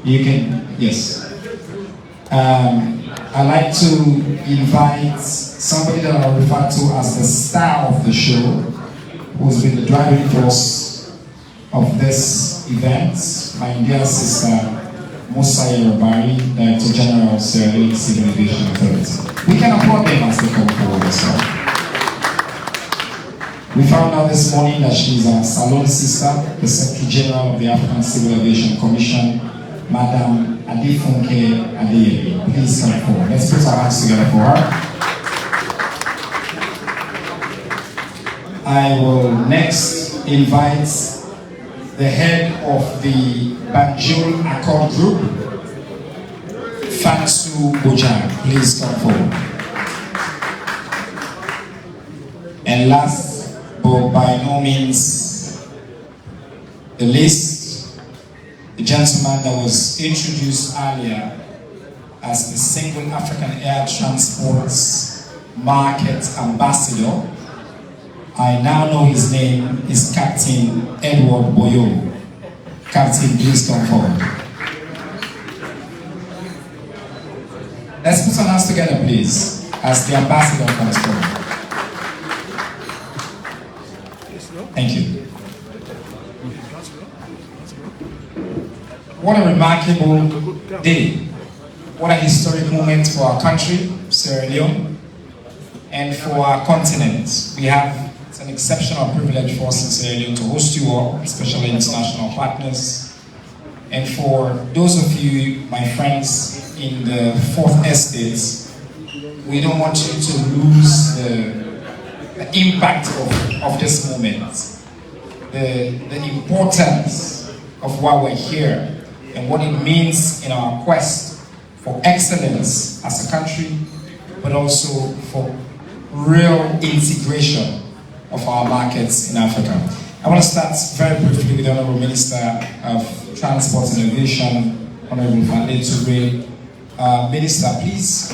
You can, yes. I'd like to invite somebody that I'll refer to as the star of the show, who's been the driving force of this event, my dear sister, Musa Yorubari, Director General of Sierra Leone Civil Aviation Authority. We can applaud them as they come forward as well. We found out this morning that she's a Salon sister, the Secretary General of the African Civil Aviation Commission, Madam Adefunke Adeyemi. Please come forward. Let's put our hands together for her. I will next invite the head of the Banjul Accord Group, Fansu Bojang. Please come forward. And last, but by no means the least, the gentleman that was introduced earlier as the Single African Air Transports Market Ambassador. I now know his name is Captain Edward Boyo. Captain, please come forward. Let's put our hands together, please, as the ambassador comes forward. Thank you. What a remarkable day. What a historic moment for our country, Sierra Leone, and for our continent. It's an exceptional privilege for us in Sierra Leone to host you all, especially international partners. And for those of you, my friends in the Fourth Estate, we don't want you to lose the impact of this moment, the importance of why we're here, and what it means in our quest for excellence as a country, but also for real integration of our markets in Africa. I want to start very briefly with the Honorable Minister of Transport and Aviation, Honorable Fande Toure. Minister, please,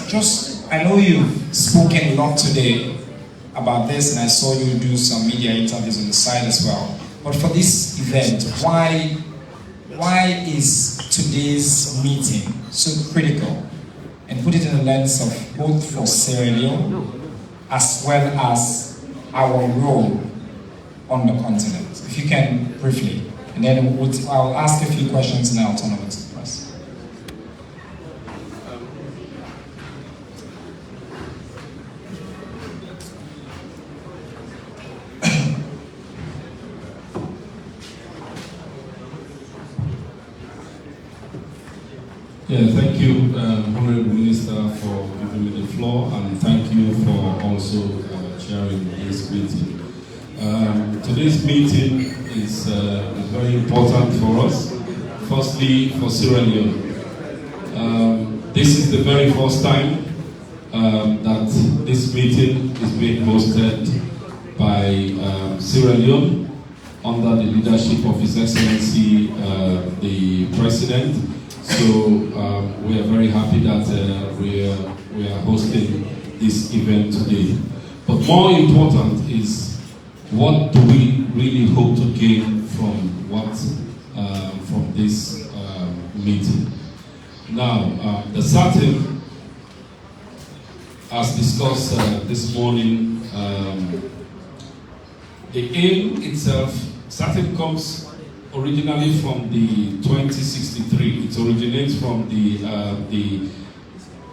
I know you've spoken a lot today about this, and I saw you do some media interviews on the side as well. But for this event, why is today's meeting so critical? And put it in the lens of both for Sierra Leone as well as our role on the continent. If you can briefly, and then I'll ask a few questions and I'll turn over to the press. Yeah, thank you, Honorable Minister, for giving me the floor, and thank you for also chairing this meeting. Today's meeting is very important for us. Firstly, for Sierra Leone. This is the very first time that this meeting is being hosted by Sierra Leone under the leadership of His Excellency, the President. So we are very happy that we are hosting this event today. But more important is, what do we really hope to gain from this meeting? Now, the SAATM, as discussed this morning, the aim itself, SAATM comes originally from the 2063. It originates from the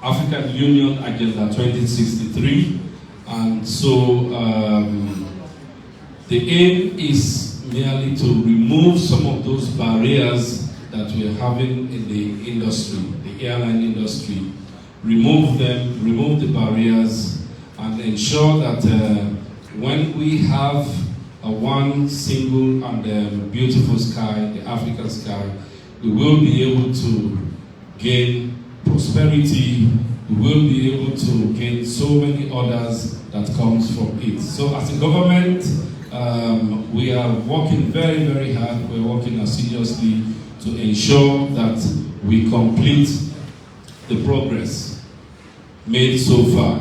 African Union Agenda 2063, and so the aim is merely to remove some of those barriers that we are having in the industry, the airline industry. Remove them, remove the barriers, and ensure that when we have one single and beautiful sky, the African sky, we will be able to gain prosperity, we will be able to gain so many others that comes from it. So as a government, we are working very, very hard, we're working assiduously to ensure that we complete the progress made so far.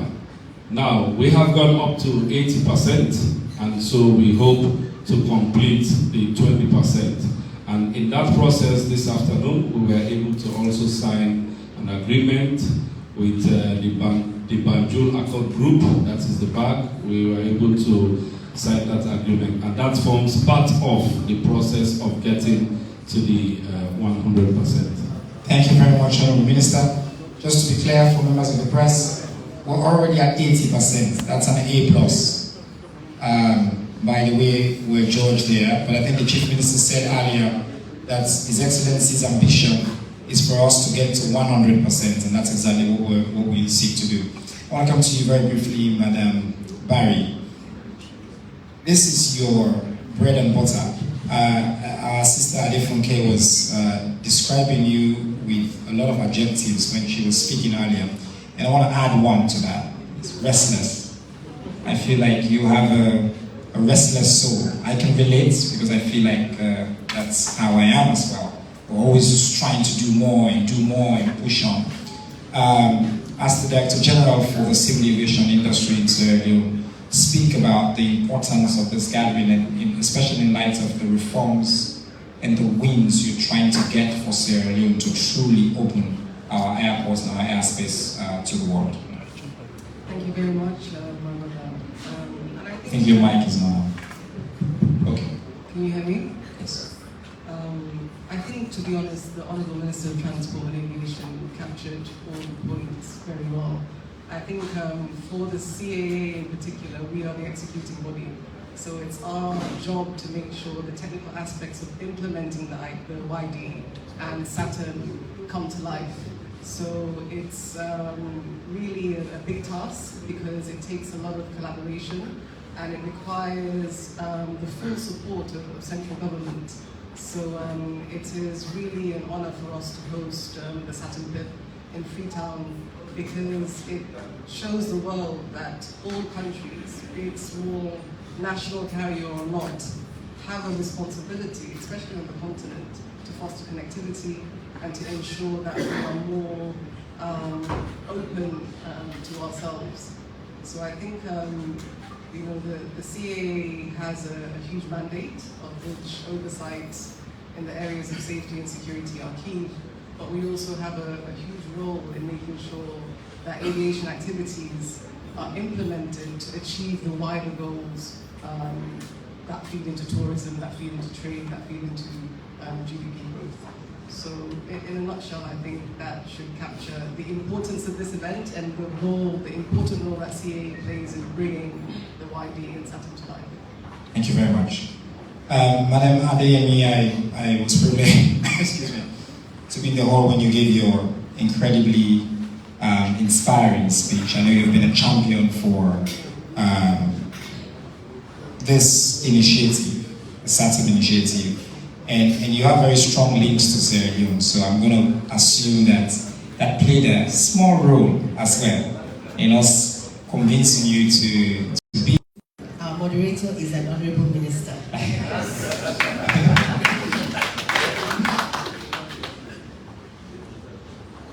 Now, we have gone up to 80%, and so we hope to complete the 20%. And in that process this afternoon, we were able to also sign an agreement with the Banjul Accord Group, that is the BAG. We were able to sign that agreement, and that forms part of the process of getting to the 100%. Thank you very much, Honourable Minister. Just to be clear for members of the press, we're already at 80%. That's an A+. By the way, we're judged there, but I think the Chief Minister said earlier that His Excellency's ambition is for us to get to 100%, and that's exactly what we seek to do. I want to come to you very briefly, Madam Barry. This is your bread and butter. Our sister Adefunke was describing you with a lot of adjectives when she was speaking earlier, and I want to add one to that. It's restless. I feel like you have a restless soul. I can relate because I feel like that's how I am as well. We're always just trying to do more and push on. As the Director General for the civil aviation industry in Sierra Leone, speak about the importance of this gathering, and especially in light of the reforms and the wins you're trying to get for Sierra Leone to truly open our airports and our airspace to the world. Thank you very much, Mama. I think your mic is not on. Okay. Can you hear me? Yes. I think, to be honest, the Honourable Minister of Transport and Aviation captured all the points very well. I think for the CAA in particular, we are the executing body. So it's our job to make sure the technical aspects of implementing the YD and SAATM come to life. So it's really a big task because it takes a lot of collaboration and it requires the full support of central government. So it is really an honor for us to host the SAATM PIP in Freetown, because it shows the world that all countries, be it small, national carrier or not, have a responsibility, especially on the continent, to foster connectivity and to ensure that we are more open to ourselves. So I think the CAA has a huge mandate, of which oversight in the areas of safety and security are key, but we also have a huge role in making sure that aviation activities are implemented to achieve the wider goals that feed into tourism, that feed into trade, that feed into GDP growth. So in a nutshell, I think that should capture the importance of this event and the important role that CAA plays in bringing the YD and SAATM to life. Thank you very much. Madam Adeyemi, I was privileged excuse me, to be in the hall when you gave your incredibly inspiring speech. I know you've been a champion for this initiative, the SAATM initiative, and you have very strong links to Sierra Leone, so I'm going to assume that played a small role as well in us convincing you to be. Our moderator is an honorable minister.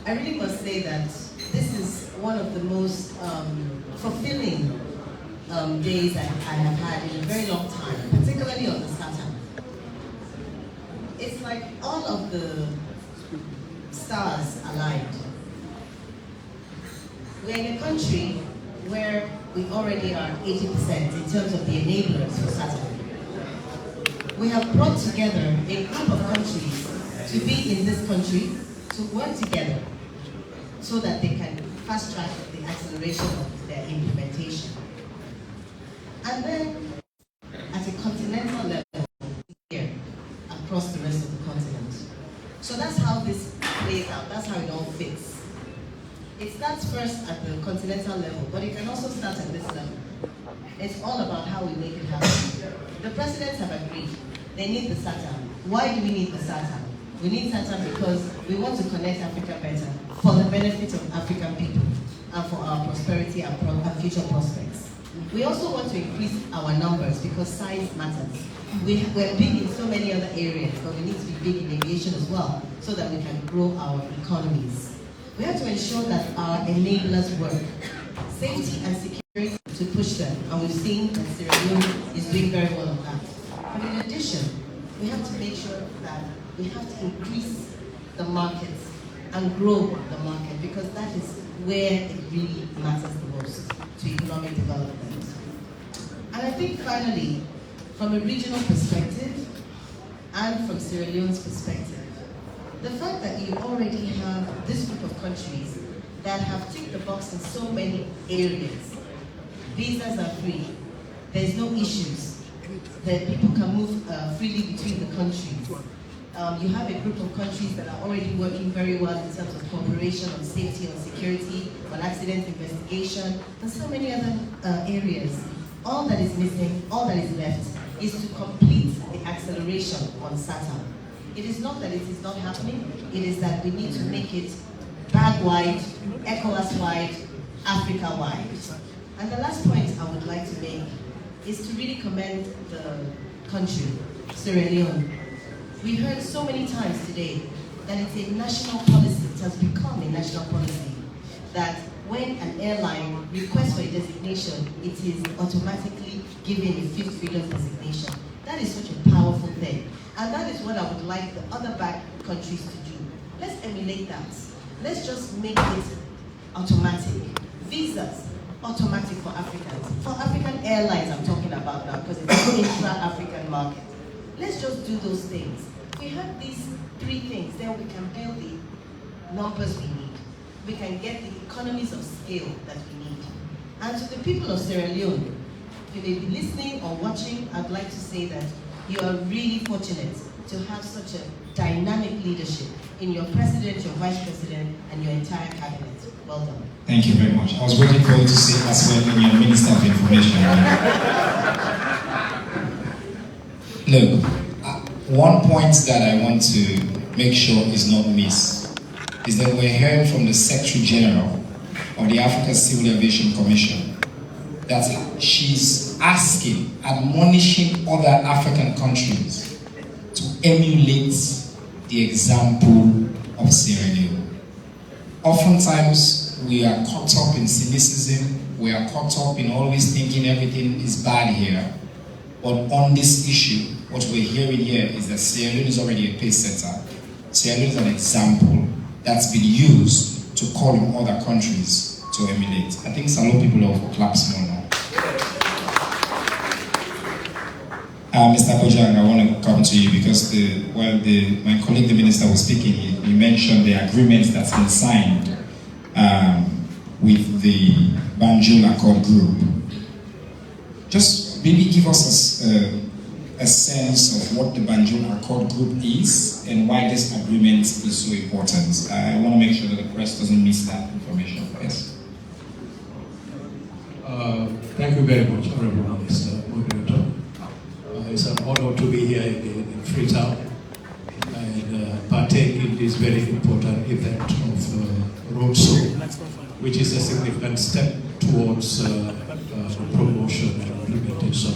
I really must say that this is one of the most fulfilling days I have had in a very long time, particularly on the SAATM. It's like all of the stars aligned. We're in a country where we already are 80% in terms of the enablers for SAATM. We have brought together a group of countries to be in this country, to work together so that they can fast track the acceleration of their implementation. And then, at a continental level, here, across the rest of the continent. So that's how this plays out, that's how it all fits. It starts first at the continental level, but it can also start at this level. It's all about how we make it happen. The presidents have agreed, they need the SAATM. Why do we need the SAATM? We need SAATM because we want to connect Africa better for the benefit of African people and for our prosperity and future prospects. We also want to increase our numbers because size matters. We're big in so many other areas, but we need to be big in aviation as well so that we can grow our economies. We have to ensure that our enablers work. Safety and security to push them, and we've seen that Sierra Leone is doing very well on that. But in addition, we have to make sure that we have to increase the markets and grow the market, because that is where it really matters the most to economic development. And I think finally, from a regional perspective and from Sierra Leone's perspective, the fact that you already have this group of countries that have ticked the box in so many areas. Visas are free, there's no issues, that people can move freely between the countries. You have a group of countries that are already working very well in terms of cooperation on safety, on security, on accident investigation, and so many other areas. All that is missing, all that is left, is to complete the acceleration on SAATM. It is not that it is not happening, it is that we need to make it BAG-wide, ECOWAS-wide, Africa-wide. And the last point I would like to make is to really commend the country, Sierra Leone. We heard so many times today that it's a national policy, it has become a national policy, that when an airline requests for a designation, it is automatically given a fifth freedom designation. That is such a powerful thing. And that is what I would like the other BAG countries to do. Let's emulate that. Let's just make it automatic. Visas, automatic for Africans. For African airlines I'm talking about now, because it's an intra-African market. Let's just do those things. If we have these three things, then we can build the numbers we need. We can get the economies of scale that we need. And to the people of Sierra Leone, if you may be listening or watching, I'd like to say that you are really fortunate to have such a dynamic leadership in your president, your vice president, and your entire cabinet. Well done. Thank you very much. I was waiting for you to say as well in your Minister of Information. Look, one point that I want to make sure is not missed is that we're hearing from the Secretary General of the Africa Civil Aviation Commission that she's asking, admonishing other African countries to emulate the example of Sierra Leone. Oftentimes, we are caught up in cynicism, we are caught up in always thinking everything is bad here. But on this issue, what we're hearing here is that Sierra Leone is already a pace setter. Sierra Leone is an example that's been used to call on other countries to emulate. I think Salon people will clap small now. Mr. Bojang, I want to come to you because while my colleague, the minister, was speaking, he mentioned the agreement that's been signed with the Banjul Accord Group. Just maybe give us a sense of what the Banjul Accord Group is and why this agreement is so important. I want to make sure that the press doesn't miss that information. Yes. Thank you very much, Honorable Minister Moderator. It's an honor to be here in Freetown and partake in this very important event of Road Show, which is a significant step towards the promotion and implementation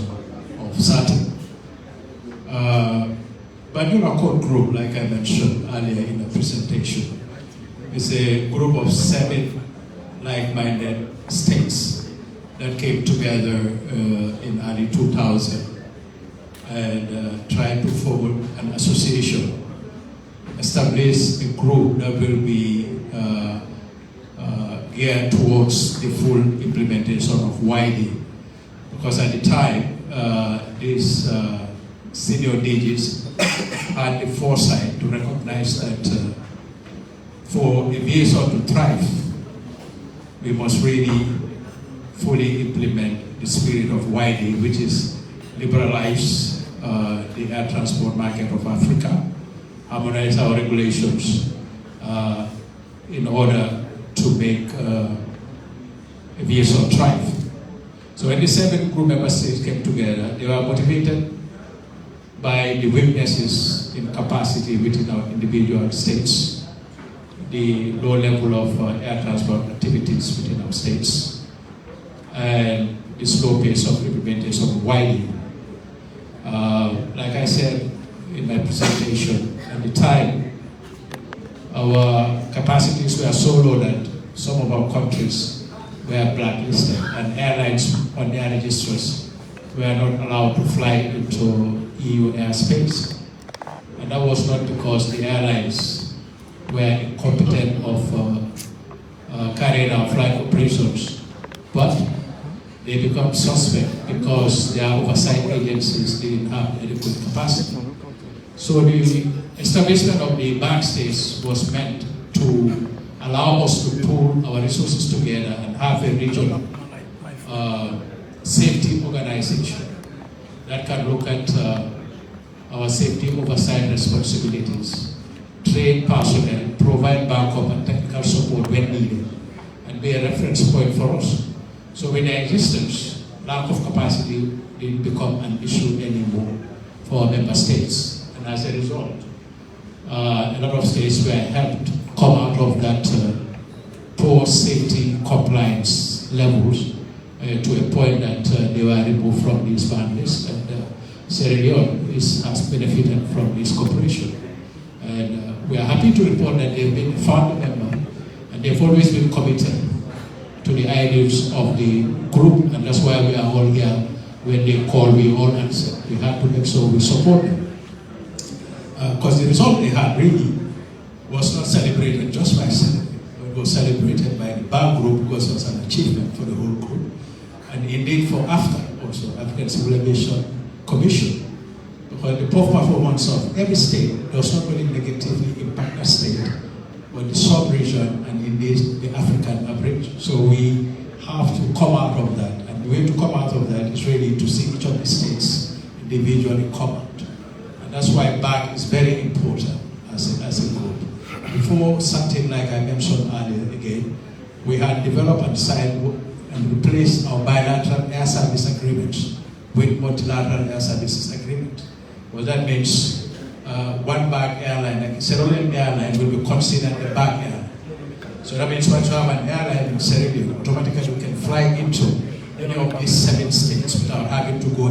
of SAATM. Banjul Accord Group, like I mentioned earlier in the presentation, is a group of 7 like-minded states that came together in early 2000 and tried to form an association, establish a group that will be geared towards the full implementation of YD. Because at the time, these senior DGs had the foresight to recognize that for aviation to thrive, we must really fully implement the spirit of YD, which is liberalize the air transport market of Africa, harmonize our regulations in order to make aviation thrive. So when the 7 group member states came together, they were motivated by the weaknesses in capacity within our individual states, the low level of air transport activities within our states, and the slow pace of implementation of YD. Like I said in my presentation, at the time, our capacities were so low that some of our countries were blacklisted and airlines on their registers were not allowed to fly into EU airspace And that was not because the airlines were incompetent of carrying out flight operations, but they become suspect because their oversight agencies didn't have adequate capacity. So the establishment of the bank states was meant to allow us to pool our resources together and have a regional safety organization that can look at our safety oversight responsibilities, train personnel, provide backup and technical support when needed, and be a reference point for us. So with their existence, lack of capacity didn't become an issue anymore for our member states. And as a result, a lot of states were helped come out of that poor safety compliance levels to a point that they were removed from these ban lists, and Sierra Leone has benefited from this cooperation. And we are happy to report that they've been a founding member, and they've always been committed to the ideals of the group, and that's why we are all here. When they call, we all answer. We have to make sure we support them. Because the result they had really was not celebrated just by Civic. It was celebrated by the BAG group because it was an achievement for the whole group. And indeed for AFTA also, African Civil Aviation Commission. Because the poor performance of every state does not really negatively impact a state, but the sub-region and indeed the African average. So we have to come out of that. And the way to come out of that is really to see each of the states individually come out. And that's why BAG is very important as a group. Before something like I mentioned earlier again, we had developed and signed and replaced our bilateral air service agreements with multilateral air services agreement. Well, that means one BAG airline, like a Sierra Leone airline, will be considered a BAG airline. So that means once you have an airline in Sierra Leone, automatically you can fly into any of these 7 states without having to go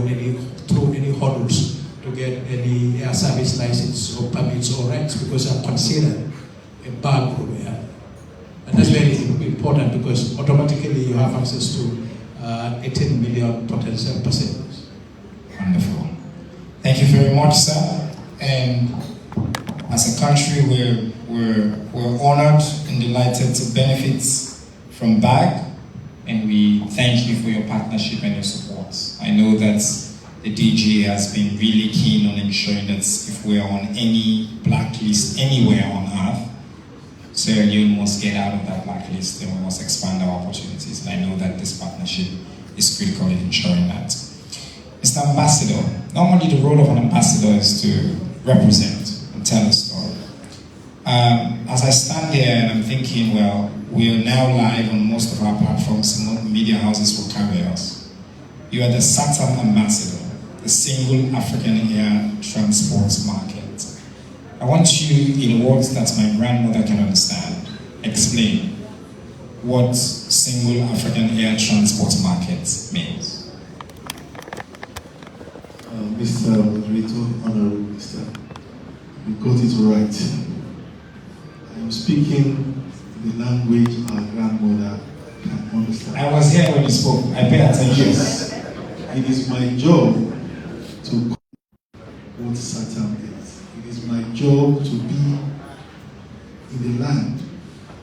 through any hurdles to get any air service license or permits or rights, because they are considered a BAG group airline. And that's very important because automatically you have access to 18 million potential passengers. Wonderful. Thank you very much, sir. And as a country, we're honored and delighted to benefit from BAG, and we thank you for your partnership and your support. I know that the DG has been really keen on ensuring that if we're on any blacklist anywhere on earth, Sierra Leone must get out of that blacklist and we must expand our opportunities. And I know that this partnership is critical in ensuring that. Mr. Ambassador, normally the role of an ambassador is to represent and tell a story. As I stand here and I'm thinking, well, we are now live on most of our platforms, and media houses will carry us. You are the SAATM ambassador, the single African air transport market. I want you, in words that my grandmother can understand, explain what single African air transport market means. Mr. Moderator, Honorable Minister, you got it right. I am speaking the language our grandmother can understand. I was here when you spoke. I pay attention. Yes. It is my job to what SAATM is. It is my job to be in the land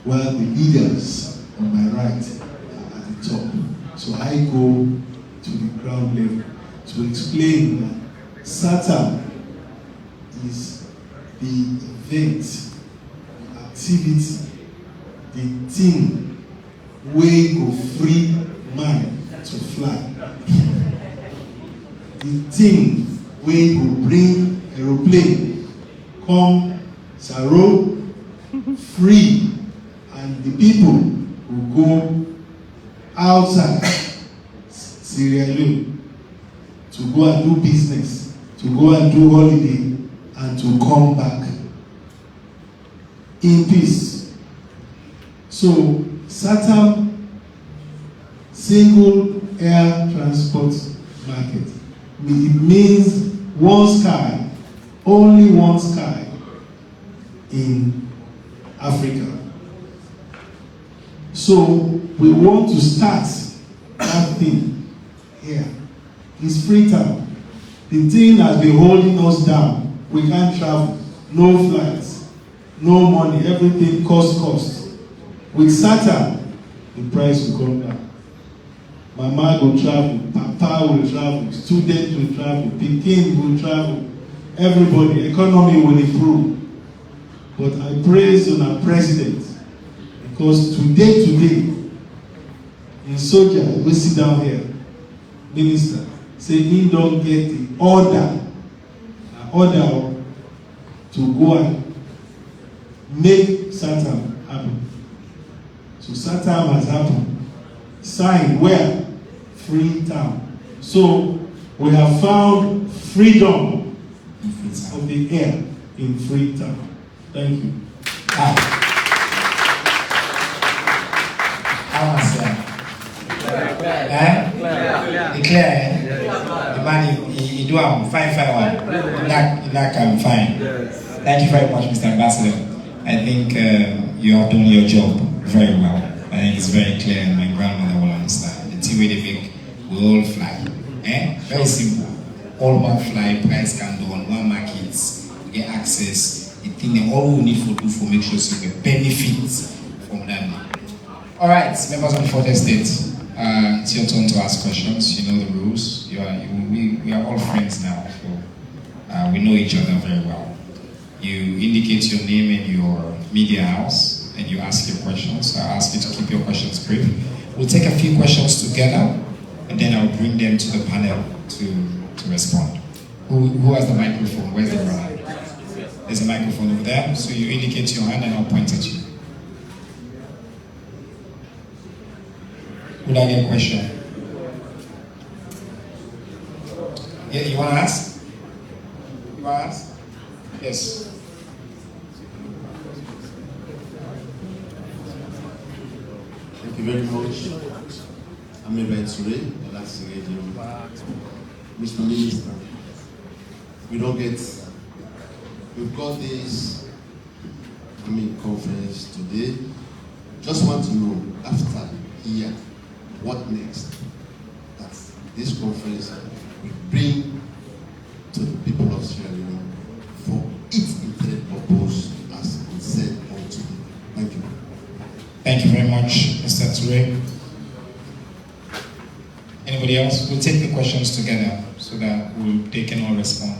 where the leaders on my right are at the top. So I go to the ground level to explain that SAATM is the event, the activity, the thing wey go free man to fly. The thing wey go bring aeroplane come Saro free, and the people will go outside Sierra Leone to go and do business, to go and do holiday, and to come back in peace. So SAATM single air transport market, it means one sky, only one sky in Africa. So we want to start that thing here. It's Freetown. The thing has been holding us down. We can't travel. no flights, no money, everything cost. With SAATM, the price will come down. Mama will travel, Papa will travel, students will travel, Pikin will travel, everybody, economy will improve. But I praise on our president because today, in soldier, we sit down here, minister, say he don't get the order to go and make SAATM happen. So SAATM has happened. Signed where? Freetown. So we have found freedom of the air in Freetown. Thank you. How was that? Declare. The man, he do fine. That can fine. Thank you very much, Mr. Ambassador. I think you have done your job very well. I think it's very clear, and my grandmother will understand. The tea they make, we all fly. Very simple. All one fly, price can do on one markets, we get access. The thing all we need for make sure so we benefit from them. All right, members of the Fourth Estate, it's your turn to ask questions. You know the rules. We are all friends now, so we know each other very well. You indicate your name and your media house, and you ask your questions. I'll ask you to keep your questions brief. We'll take a few questions together, and then I'll bring them to the panel to respond. Who has the microphone? Where's the runner? There's a microphone over there, so you indicate your hand and I'll point at you. Would I get a question? Yeah, you want to ask? You want to ask? Yes. Thank you very much. I'm Ebe Ture, Mr. Minister. We've got this conference today. Just want to know, after here, what next? That this conference will bring to the people of Sierra Leone for its intended purpose as it said on today. Thank you. Thank you very much, Mr. Ture. Anybody else? We'll take the questions together so that they can all respond.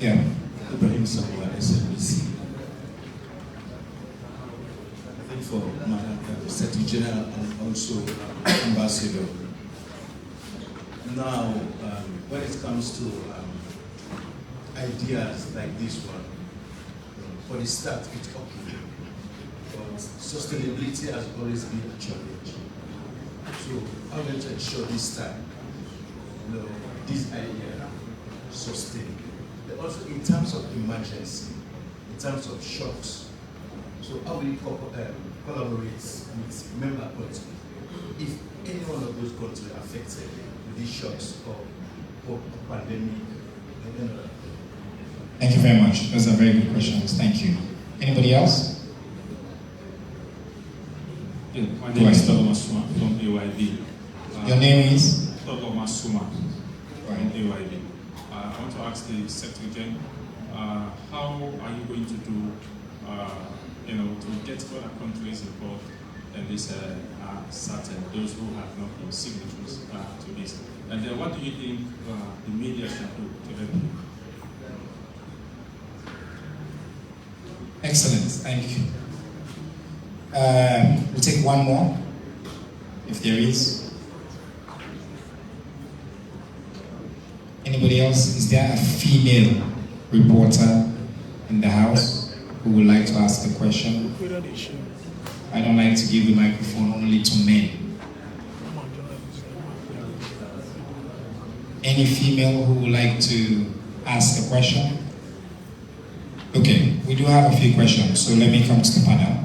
Yeah. Ibrahim Samoa, SMBC. I think for Madam Secretary General and also Ambassador. Now, when it comes to ideas like this one, for the start, it's okay. But sustainability has always been a challenge. So, how are we going to ensure this time, this idea sustain? But also in terms of emergency, in terms of shocks. So how will you collaborate with member countries if any one of those countries are affected with these shocks or pandemic? Thank you very much. Those are very good questions. Thank you. Anybody else? Yeah, my name is Thomas Suma from AYB. Your name is? Thomas Suma from AYB. I want to ask the Secretary General, how are you going to do, to get other countries involved in this SAATM, those who have not been signatories to this? And then what do you think the media should do to help you? Excellent, thank you. We'll take one more, if there is. Anybody else? Is there a female reporter in the house who would like to ask a question? I don't like to give the microphone only to men. Any female who would like to ask a question? Okay, we do have a few questions, so let me come to the panel.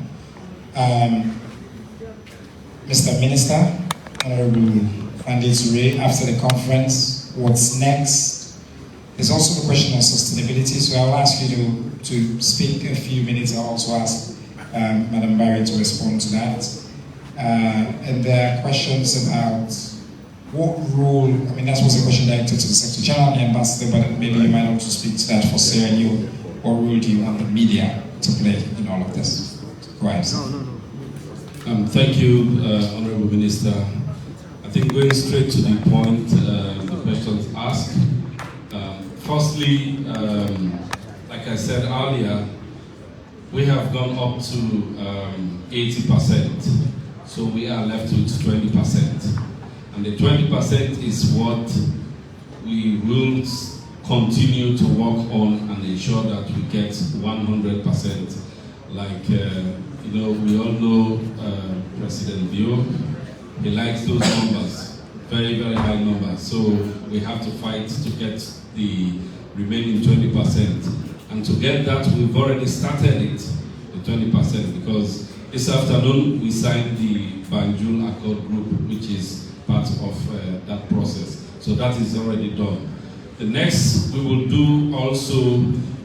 Mr. Minister, Honorable Andy Ture, after the conference, what's next? There's also the question of sustainability, so I'll ask you to speak a few minutes. I'll also ask Madam Barry to respond to that. And there are questions about what role, I mean, that was a question directed to the Secretary General and the Ambassador, but maybe you might also speak to that for Sierra Leone. What role do you want the media to play in all of this? Go ahead. Thank you, Honorable Minister. I think going straight to the point, the questions asked. Firstly, like I said earlier, we have gone up to 80%, so we are left with 20%. And the 20% is what we will continue to work on and ensure that we get 100%. Like, you know, we all know President Bio, he likes those numbers, very, very high numbers. So we have to fight to get the remaining 20%. And to get that, we've already started it, the 20%, because this afternoon we signed the Banjul Accord Group, which is part of that process. So that is already done. The next we will do also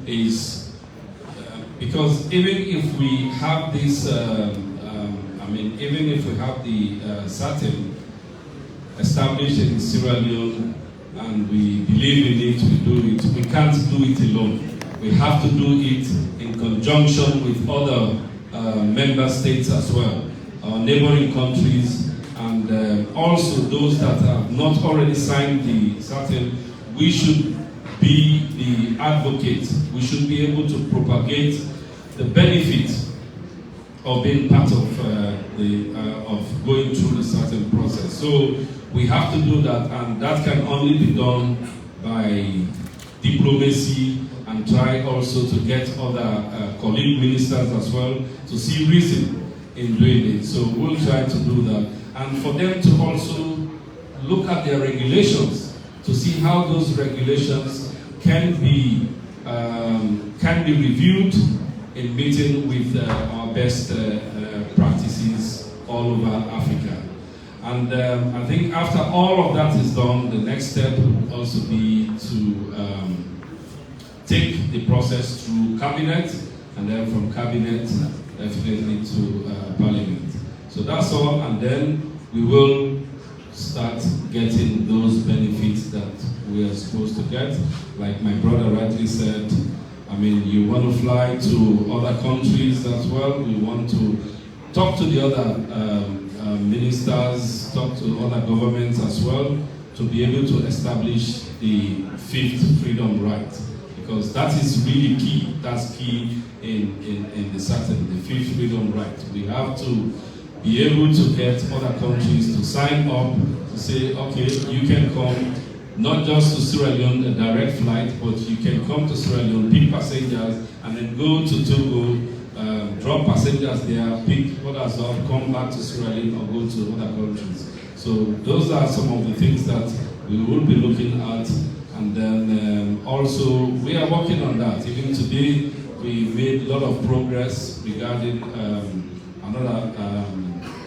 is, because even if we have this, even if we have the SAATM established in Sierra Leone and we believe in it, we do it, we can't do it alone. We have to do it in conjunction with other member states as well, our neighboring countries, and also those that have not already signed the SAATM. We should be the advocates. We should be able to propagate the benefit of being part of of going through the SAATM process. So we have to do that, and that can only be done by diplomacy, and try also to get other colleague ministers as well to see reason in doing it. So we'll try to do that, and for them to also look at their regulations to see how those regulations can be reviewed in meeting with our best practices all over Africa. And I think after all of that is done, the next step will also be to take the process through cabinet, and then from cabinet definitely to parliament. So that's all, and then we will start getting those benefits that we are supposed to get. Like my brother rightly said, I mean, you want to fly to other countries as well. We want to talk to the other ministers, talk to other governments as well, to be able to establish the fifth freedom right. Because that is really key. That's key in the SAATM, the fifth freedom right. We have to be able to get other countries to sign up to say, okay, you can come not just to Sierra Leone, a direct flight, but you can come to Sierra Leone, pick passengers, and then go to Togo, drop passengers there, pick others up, come back to Sierra Leone, or go to other countries. So those are some of the things that we will be looking at. And then also, we are working on that. Even today, we made a lot of progress regarding another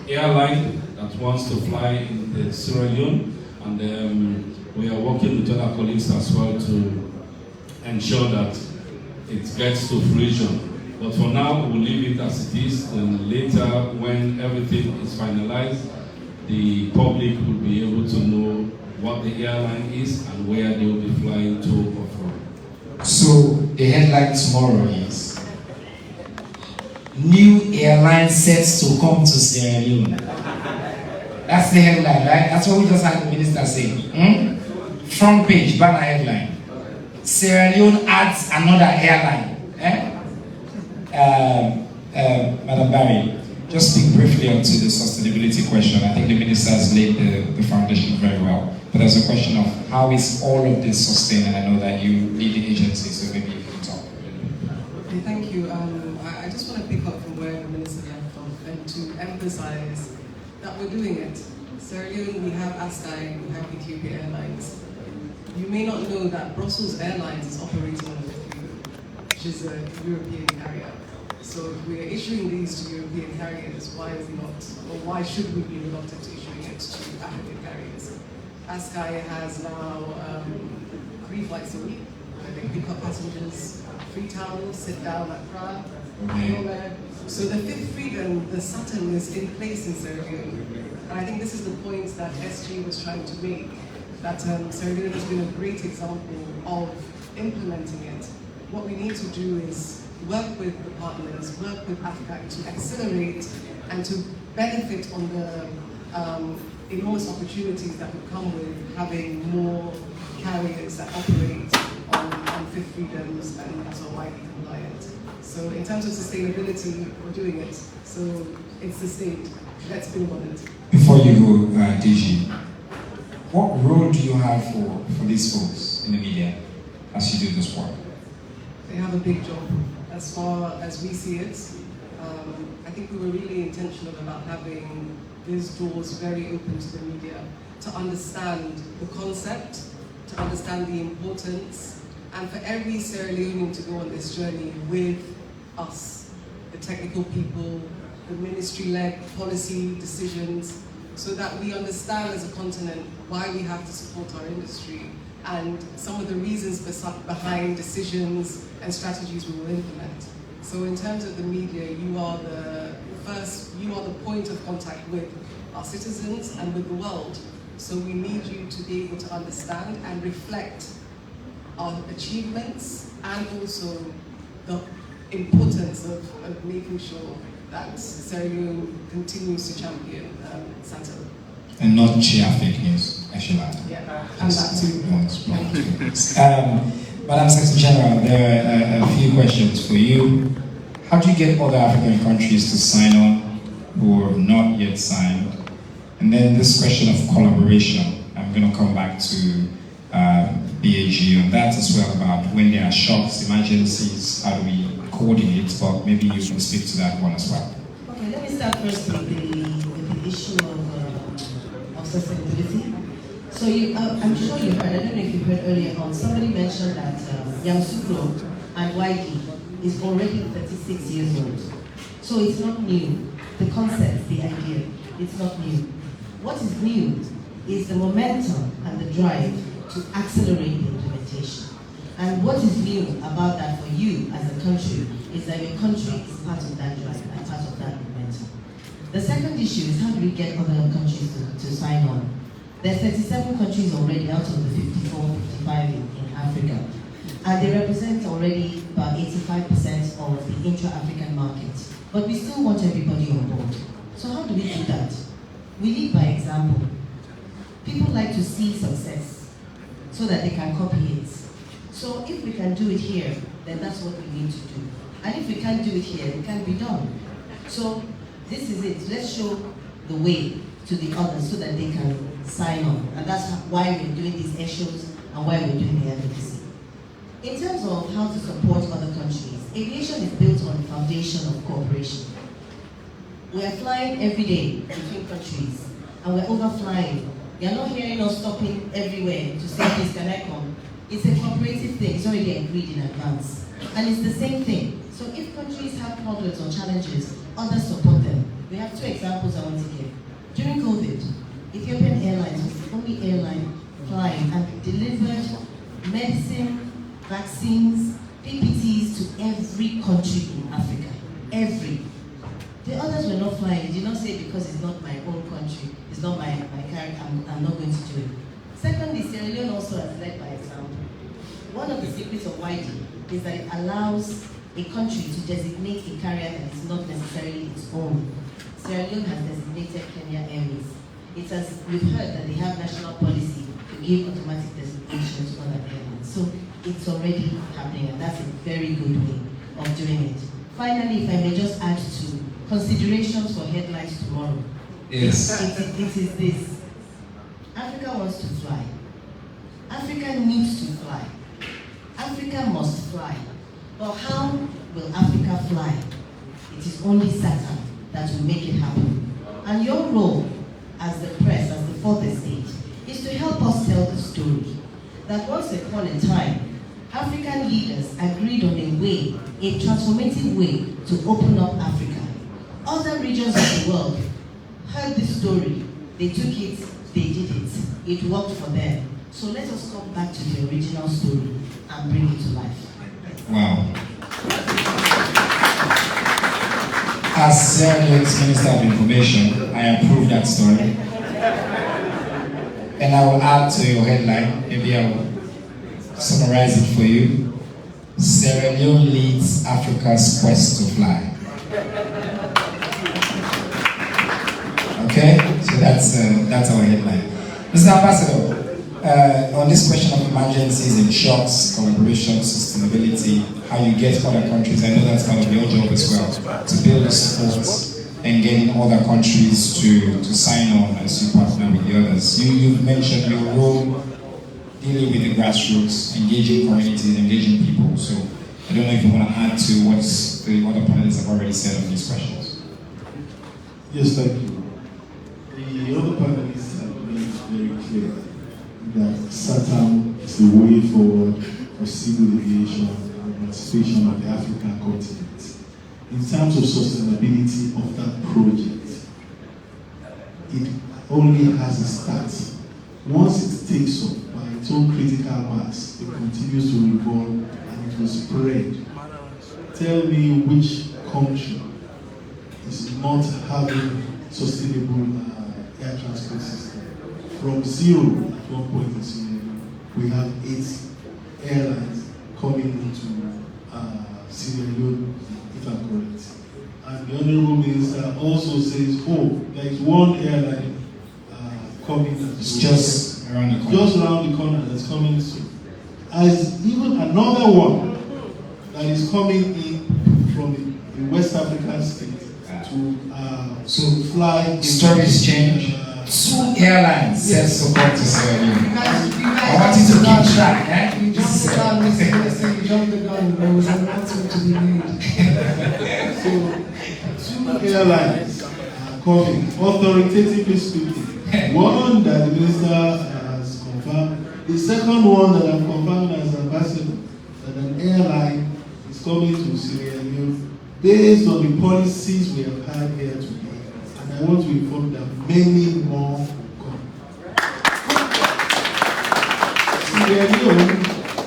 airline that wants to fly in Sierra Leone. And we are working with other colleagues as well to ensure that it gets to fruition. But for now, we'll leave it as it is. And later, when everything is finalized, the public will be able to know what the airline is and where they will be flying to or from. So the headline tomorrow is new airline sets to come to Sierra Leone. That's the headline, right? That's what we just had the minister say. Front page, banner headline. Sierra Leone adds another airline. Madam Barry, just speak briefly onto the sustainability question. I think the minister has laid the foundation very well. But there's a question of how is all of this sustained, and I know that you lead the agency, so maybe you can talk. Okay, thank you. I just want to pick up from where the minister left off and to emphasize that we're doing it. Sierra Leone, we have ASKY, we have Ethiopia Airlines. You may not know that Brussels Airlines is operating on the which is a European carrier. So if we are issuing these to European carriers, why should we be reluctant to issuing it to African carriers? ASKY has now 3 flights a week They pick up passengers, free towels, sit down at Accra, Okay. nowhere. So the fifth freedom, the SAATM, is in place in Sierra Leone. And I think this is the point that SG was trying to make, that Sierra Leone has been a great example of implementing it. What we need to do is work with the partners, work with AFCAC to accelerate and to benefit on the enormous opportunities that would come with having more carriers that operate on fifth freedoms and are widely compliant. So in terms of sustainability, we're doing it. So it's sustained. Let's build on it. Before you go, DG, what role do you have for these folks in the media as you do this work? They have a big job. As far as we see it, I think we were really intentional about having these doors very open to the media to understand the concept, to understand the importance, and for every Sierra Leonean to go on this journey with us, the technical people, the ministry-led policy decisions, so that we understand as a continent why we have to support our industry and some of the reasons behind decisions and strategies we will implement. So in terms of the media, you are the point of contact with our citizens and with the world. So we need you to be able to understand and reflect our achievements and also the importance of making sure that Sierra Leone continues to champion SAATM. And not share fake news, actually. Yeah, and that too. Madam Secretary General, there are a few questions for you. How do you get other African countries to sign on who have not yet signed? And then this question of collaboration, I'm going to come back to BAG on that as well, about when there are shocks, emergencies, how do we coordinate, but maybe you can speak to that one as well. Okay, let me start first with the issue of sustainability. So I'm sure you heard, I don't know if you heard earlier on, somebody mentioned that Yamoussoukro and Waigi is already 36 years old. So it's not new. The concept, the idea, it's not new. What is new is the momentum and the drive to accelerate the implementation. And what is new about that for you as a country is that your country is part of that drive and part of that momentum. The second issue is how do we get other countries to sign on? There are 37 countries already out of the 54, 55 in Africa. And they represent already about 85% of the intra-African market. But we still want everybody on board. So how do we do that? We lead by example. People like to see success so that they can copy it. So if we can do it here, then that's what we need to do. And if we can't do it here, it can be done. So this is it. Let's show the way to the others so that they can sign on. And that's why we're doing these air shows and why we're doing the advocacy. In terms of how to support other countries, aviation is built on the foundation of cooperation. We are flying every day between countries, and we're overflying. You're not hearing us stopping everywhere to say, please, can I come? It's a cooperative thing. It's already agreed in advance. And it's the same thing. So if countries have problems or challenges, others support them. We have two examples I want to give. During COVID, Ethiopian Airlines was the only airline flying and delivered medicine, vaccines, PPTs to every country in Africa. Every. The others were not flying. They did not say because it's not my own country, it's not my character, I'm not going to do it. Secondly, Sierra Leone also has led by example. One of the secrets of YD is that it allows a country to designate a carrier that is not necessarily its own. Sierra Leone has designated Kenya Airways. It has, we've heard that they have national policy to give automatic designations to other airlines. So it's already happening, and that's a very good way of doing it. Finally, if I may just add to considerations for headlines tomorrow. Yes. It is this. Africa wants to fly. Africa needs to fly. Africa must fly. But how will Africa fly? It is only SAATM that will make it happen. And your role as the press, as the fourth estate, is to help us tell the story. That once upon a time, African leaders agreed on a way, a transformative way to open up Africa. Other regions of the world heard this story, they took it, they did it. It worked for them. So let us come back to the original story and bring it to life. Wow. As Sierra Leone's Minister of Information, I approve that story. And I will add to your headline, maybe I will summarize it for you. Sierra Leone leads Africa's quest to fly. Okay, so that's our headline. Mr. Ambassador, on this question of emergencies and shocks, collaboration, sustainability, how you get other countries, I know that's part of your job as well, to build the support and getting other countries to sign on as you partner with the others. You've mentioned your role dealing with the grassroots, engaging communities, engaging people. So I don't know if you want to add to what the other panelists have already said on these questions. Yes, thank you. The other panelists have made very clear that SAATM is the way forward for civil aviation and emancipation of the African continent. In terms of sustainability of that project, it only has a start. Once it takes off by its own critical mass, it continues to revolve and it will spread. Tell me which country is not having sustainable air transport system. From zero at one point in Sierra Leone, we have 8 airlines coming into Sierra Leone, if I'm correct. And the Honorable Minister also says, oh, there is one airline coming. It's just around the corner. Just around the corner that's coming soon. As even another one that is coming in from the West African state to fly. Stories change. 2 airlines set to come to Sierra Leone. I want you to keep track, eh? You jumped the gun, Mr. Minister, you jumped the gun. There was an announcement to be made. So, 2 airlines are coming, authoritatively speaking. One that the minister has confirmed. The second one that I've confirmed as ambassador, that an airline is coming to Sierra Leone based on the policies we have had here today. And I want to inform that many more come. Sierra Leone,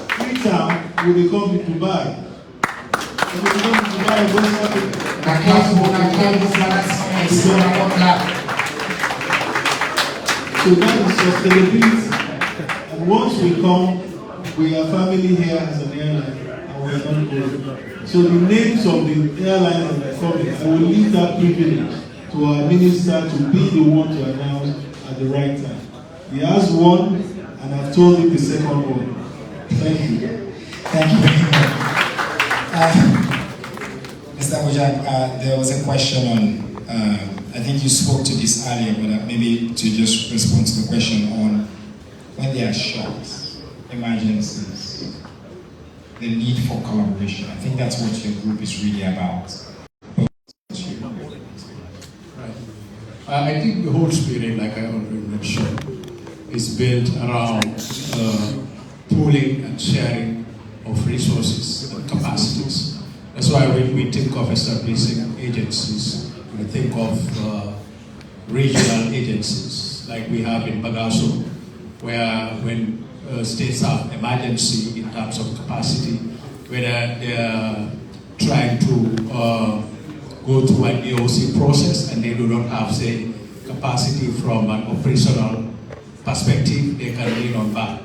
Freetown will become the Dubai. It will become the Dubai of West Africa. So that is sustainability. And once we come, we are family here as an airline, and we are not going. So the names of the airlines that are coming, I will leave that privilege to our minister to be the one to announce at the right time. He has one, and I've told him the second one. Thank you. Thank you very much. Mr. Mujak, there was a question on, I think you spoke to this earlier, but maybe to just respond to the question on when there are shocks, emergencies, the need for collaboration. I think that's what your group is really about. Right. I think the whole spirit, like I already mentioned, is built around pooling and sharing of resources and capacities. That's why when we think of establishing agencies, we think of regional agencies, like we have in Bagasso, where when states have emergency in terms of capacity, whether they are trying to go through an AOC process and they do not have, say, capacity from an operational perspective, they can lean on that.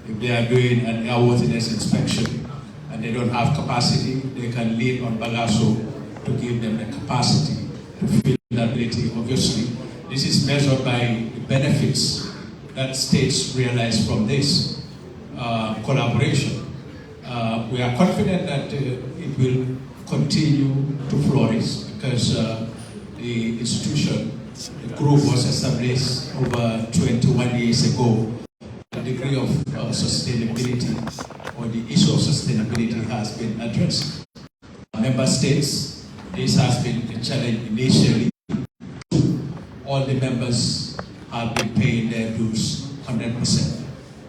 If they are doing an airworthiness inspection and they don't have capacity, they can lean on Bagasso to give them the capacity to fill that ability. Obviously, this is measured by the benefits that states realize from this collaboration. We are confident that it will continue to flourish because the institution, the group was established over 21 years ago. The degree of sustainability or the issue of sustainability has been addressed. Member states, this has been a challenge initially. All the members have been paying their dues 100%,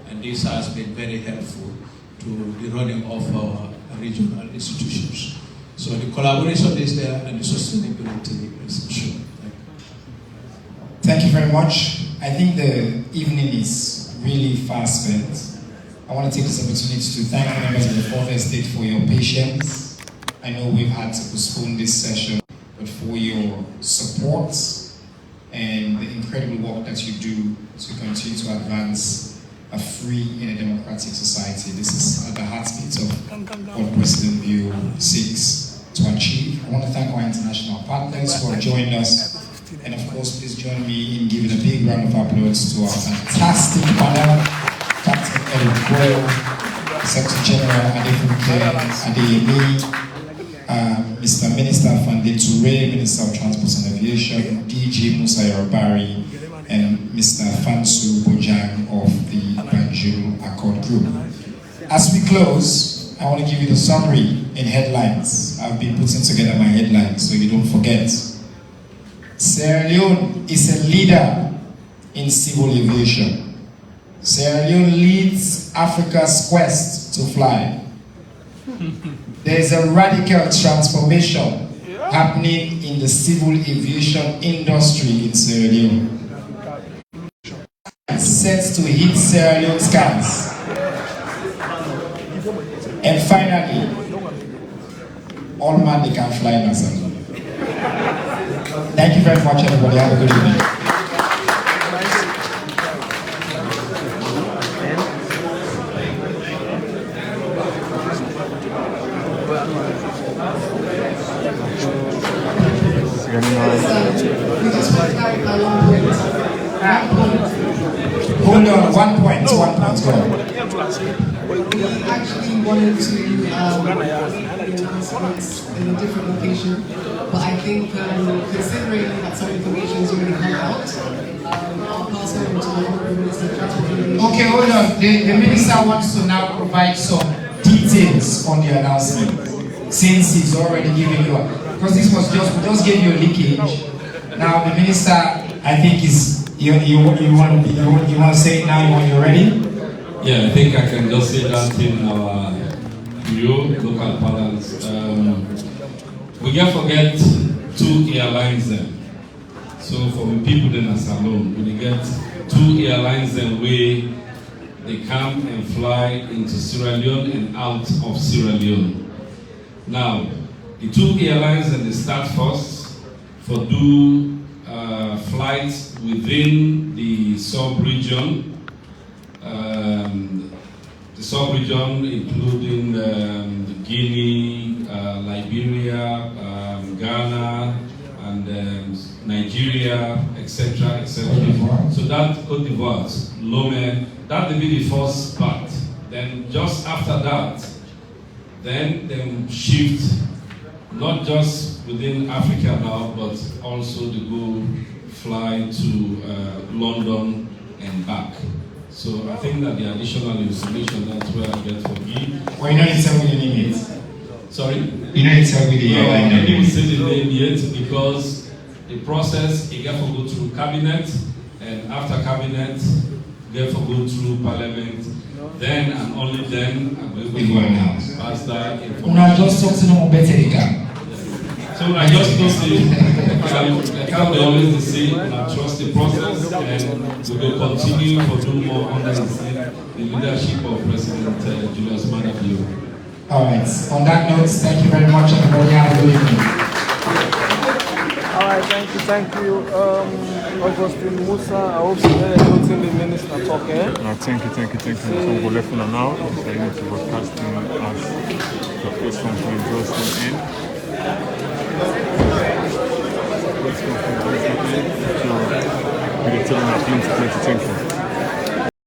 and this has been very helpful to the running of our regional institutions. So the collaboration is there and the sustainability is ensured. Thank you very much. I think the evening is really fast spent. I want to take this opportunity to thank the members of the Fourth Estate for your patience. I know we've had to postpone this session, but for your support and the incredible work that you do to continue to advance a free and a democratic society. This is at the heartbeat of what President Bill seeks to achieve. I want to thank our international partners who have joined us. And of course, please join me in giving a big round of applause to our fantastic panel, Captain Eric Boyle, Secretary General Adefunke Adeyemi, Mr. Minister Fande Toure, Minister of Transport and Aviation, DG Musa Yorubari, and Mr. Fansu Bojang of the Banjul Accord Group. As we close, I want to give you the summary in headlines. I've been putting together my headlines so you don't forget. Sierra Leone is a leader in civil aviation. Sierra Leone leads Africa's quest to fly. There is a radical transformation happening in the civil aviation industry in Sierra Leone. Set to hit Sierra Leone skies. And finally, all man they can fly in Nassau. Thank you very much, everybody. Have a good evening. Hold on, 1 point, 1 point, go on. We actually wanted to announcements in a different location, but I think considering that some information is already come out, I'll pass over to the Honourable Minister of Transport. Okay, hold on. The Minister wants to now provide some details on the announcement, since he's already giving you, because this was just, we just gave you a leakage. Now the Minister, I think is, you want to say it now, you're ready? Yeah, I think I can just say that in our local parlance. We can't forget 2 airlines then. So for the people in Asalon, we get 2 airlines then where they come and fly into Sierra Leone and out of Sierra Leone. Now, the 2 airlines that they start first for do flights within the sub-region. The sub-region including Guinea, Liberia, Ghana, and Nigeria, etc., etc. So that Côte d'Ivoire, Lomé, that will be the first part. Then just after that, then shift, not just within Africa now, but also to go fly to London and back. So I think that the additional information, that's where I get from you. Well, you know it's tell me the name yet. Sorry? You know it's tell me the airline name. I didn't say the yet. name yet because the process, it get to go through cabinet, and after cabinet, get to go through parliament. Then and only then, we go announce. Pass that information. Una just talk to no better they can. So I just don't say, I can't be always the same, I trust the process, and we will continue to do more under the leadership of President Julius Maada Bio. All right, on that note, thank you very much, everybody. Have a good evening. All right, thank you. Augustine Musa, I hope you heard the minister talking. Thank you. So we're left now. So I need to broadcasting as the press conference goes to end. So we're telling our team to thank you.